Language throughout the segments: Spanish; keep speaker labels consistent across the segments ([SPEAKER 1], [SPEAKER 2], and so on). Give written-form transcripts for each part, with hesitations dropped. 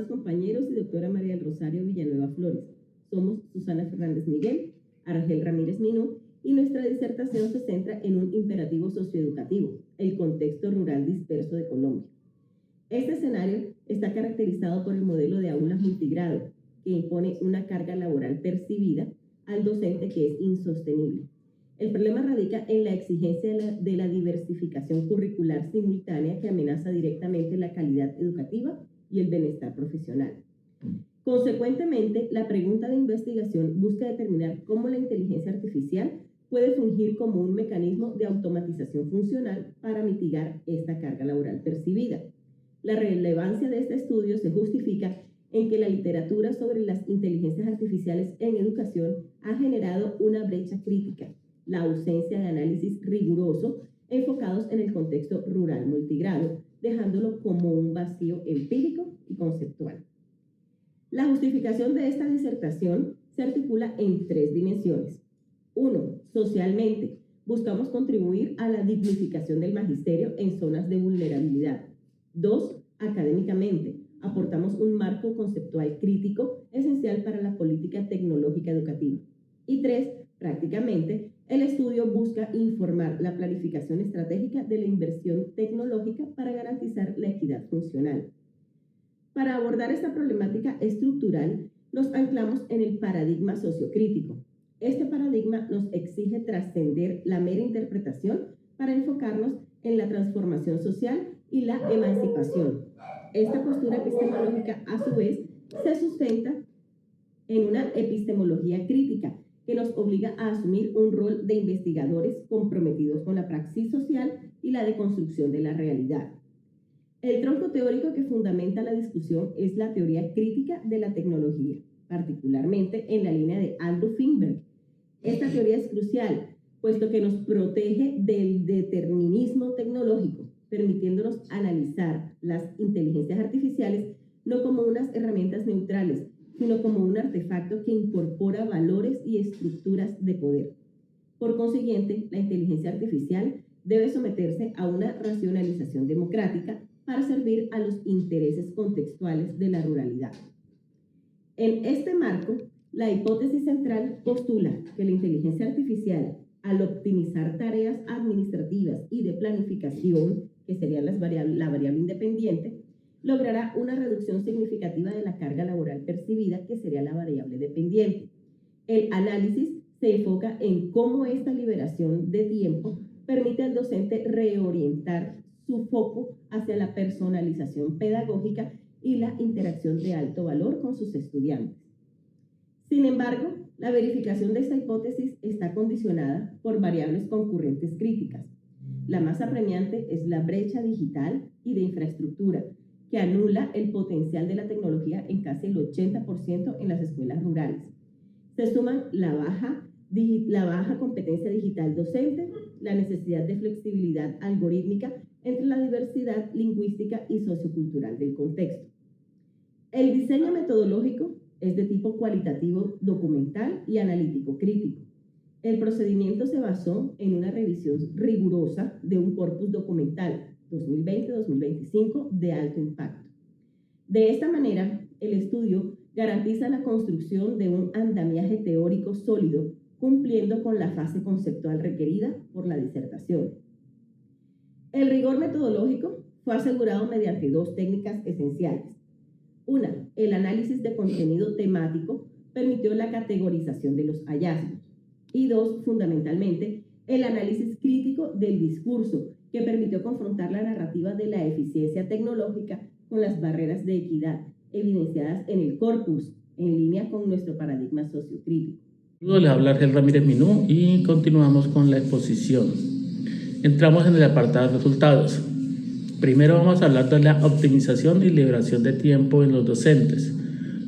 [SPEAKER 1] Compañeros y doctora María del Rosario Villanueva Flores. Somos Susana Fernández Miguel, Argel Ramírez Minú, y nuestra disertación se centra en un imperativo socioeducativo, el contexto rural disperso de Colombia. Este escenario está caracterizado por el modelo de aulas multigrado, que impone una carga laboral percibida al docente que es insostenible. El problema radica en la exigencia de la diversificación curricular simultánea que amenaza directamente la calidad educativa y el bienestar profesional. Consecuentemente, la pregunta de investigación busca determinar cómo la inteligencia artificial puede fungir como un mecanismo de automatización funcional para mitigar esta carga laboral percibida. La relevancia de este estudio se justifica en que la literatura sobre las inteligencias artificiales en educación ha generado una brecha crítica, la ausencia de análisis riguroso enfocados en el contexto rural multigrado, dejándolo como un vacío empírico y conceptual. La justificación de esta disertación se articula en 3 dimensiones. 1. Socialmente, buscamos contribuir a la dignificación del magisterio en zonas de vulnerabilidad. 2. Académicamente, aportamos un marco conceptual crítico esencial para la política tecnológica educativa. Y 3. Prácticamente, el estudio busca informar la planificación estratégica de la inversión tecnológica para garantizar la equidad funcional. Para abordar esta problemática estructural, nos anclamos en el paradigma sociocrítico. Este paradigma nos exige trascender la mera interpretación para enfocarnos en la transformación social y la emancipación. Esta postura epistemológica, a su vez, se sustenta en una epistemología crítica que nos obliga a asumir un rol de investigadores comprometidos con la praxis social y la deconstrucción de la realidad. El tronco teórico que fundamenta la discusión es la teoría crítica de la tecnología, particularmente en la línea de Andrew Finberg. Esta teoría es crucial, puesto que nos protege del determinismo tecnológico, permitiéndonos analizar las inteligencias artificiales no como unas herramientas neutrales, sino como un artefacto que incorpora valores y estructuras de poder. Por consiguiente, la inteligencia artificial debe someterse a una racionalización democrática para servir a los intereses contextuales de la ruralidad. En este marco, la hipótesis central postula que la inteligencia artificial, al optimizar tareas administrativas y de planificación, que serían la variable independiente, logrará una reducción significativa de la carga laboral percibida, que sería la variable dependiente. El análisis se enfoca en cómo esta liberación de tiempo permite al docente reorientar su foco hacia la personalización pedagógica y la interacción de alto valor con sus estudiantes. Sin embargo, la verificación de esta hipótesis está condicionada por variables concurrentes críticas. La más apremiante es la brecha digital y de infraestructura, que anula el potencial de la tecnología en casi el 80% en las escuelas rurales. Se suman la baja competencia digital docente, la necesidad de flexibilidad algorítmica entre la diversidad lingüística y sociocultural del contexto. El diseño metodológico es de tipo cualitativo, documental y analítico crítico. El procedimiento se basó en una revisión rigurosa de un corpus documental 2020-2025 de alto impacto. De esta manera, el estudio garantiza la construcción de un andamiaje teórico sólido, cumpliendo con la fase conceptual requerida por la disertación. El rigor metodológico fue asegurado mediante 2 técnicas esenciales. Una, el análisis de contenido temático permitió la categorización de los hallazgos. Y 2, fundamentalmente, el análisis crítico del discurso, que permitió confrontar la narrativa de la eficiencia tecnológica con las barreras de equidad evidenciadas en el corpus, en línea con nuestro paradigma sociocrítico.
[SPEAKER 2] Les habla Argel Ramírez Minú y continuamos con la exposición. Entramos en el apartado de resultados. Primero vamos a hablar de la optimización y liberación de tiempo en los docentes.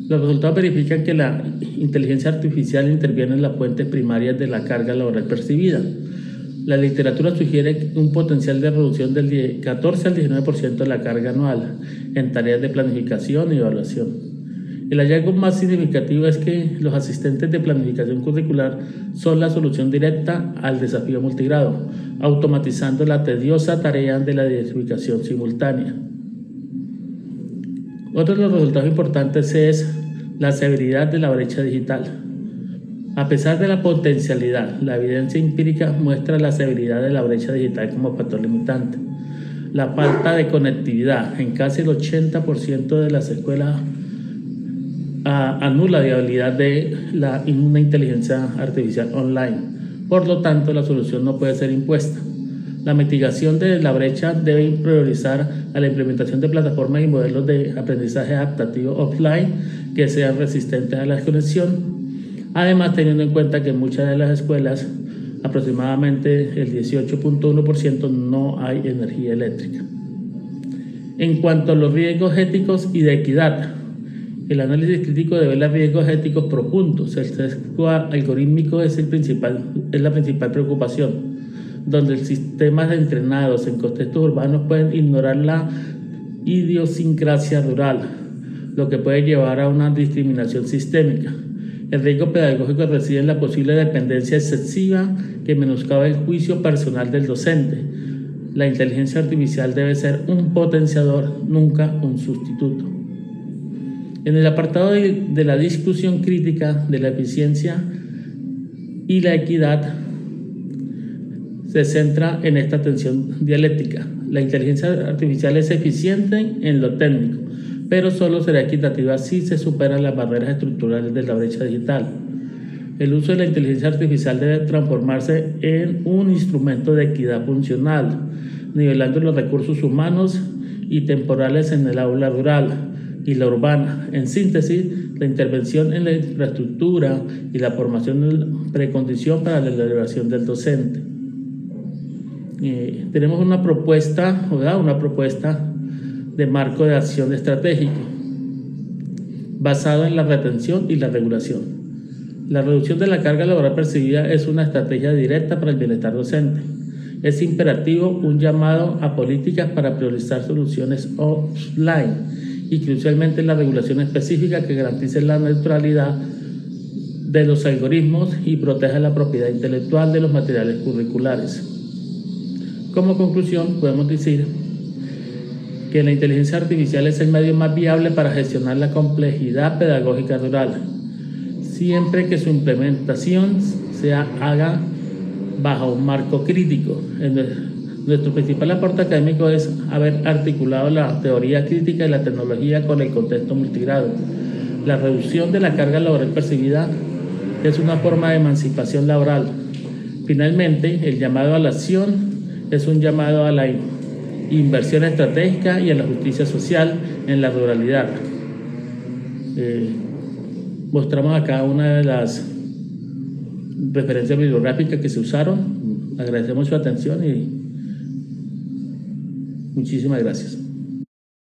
[SPEAKER 2] Los resultados verifican que la inteligencia artificial interviene en las fuentes primarias de la carga laboral percibida. La literatura sugiere un potencial de reducción del 14 al 19% de la carga anual en tareas de planificación y evaluación. El hallazgo más significativo es que los asistentes de planificación curricular son la solución directa al desafío multigrado, automatizando la tediosa tarea de la diversificación simultánea. Otro de los resultados importantes es la severidad de la brecha digital. A pesar de la potencialidad, la evidencia empírica muestra la severidad de la brecha digital como factor limitante. La falta de conectividad en casi el 80% de las escuelas anula la viabilidad de una inteligencia artificial online. Por lo tanto, la solución no puede ser impuesta. La mitigación de la brecha debe priorizar a la implementación de plataformas y modelos de aprendizaje adaptativo offline que sean resistentes a la desconexión. Además, teniendo en cuenta que en muchas de las escuelas, aproximadamente el 18.1%, no hay energía eléctrica. En cuanto a los riesgos éticos y de equidad, el análisis crítico revela riesgos éticos profundos. El sesgo algorítmico es la principal preocupación, donde los sistemas entrenados en contextos urbanos pueden ignorar la idiosincrasia rural, lo que puede llevar a una discriminación sistémica. El riesgo pedagógico reside en la posible dependencia excesiva que menoscaba el juicio personal del docente. La inteligencia artificial debe ser un potenciador, nunca un sustituto. En el apartado de la discusión crítica de la eficiencia y la equidad, se centra en esta tensión dialéctica. La inteligencia artificial es eficiente en lo técnico, pero solo será equitativa si se superan las barreras estructurales de la brecha digital. El uso de la inteligencia artificial debe transformarse en un instrumento de equidad funcional, nivelando los recursos humanos y temporales en el aula rural y la urbana. En síntesis, la intervención en la infraestructura y la formación es precondición para la elaboración del docente. Tenemos una propuesta de marco de acción estratégico basado en la retención y la regulación. La reducción de la carga laboral percibida es una estrategia directa para el bienestar docente. Es imperativo un llamado a políticas para priorizar soluciones offline y crucialmente la regulación específica que garantice la neutralidad de los algoritmos y proteja la propiedad intelectual de los materiales curriculares. Como conclusión, podemos decir que la inteligencia artificial es el medio más viable para gestionar la complejidad pedagógica rural, siempre que su implementación se haga bajo un marco crítico. Nuestro principal aporte académico es haber articulado la teoría crítica y la tecnología con el contexto multigrado. La reducción de la carga laboral percibida es una forma de emancipación laboral. Finalmente, el llamado a la acción es un llamado a la inversión estratégica y a la justicia social en la ruralidad. Mostramos acá una de las referencias bibliográficas que se usaron. Agradecemos su atención y muchísimas gracias.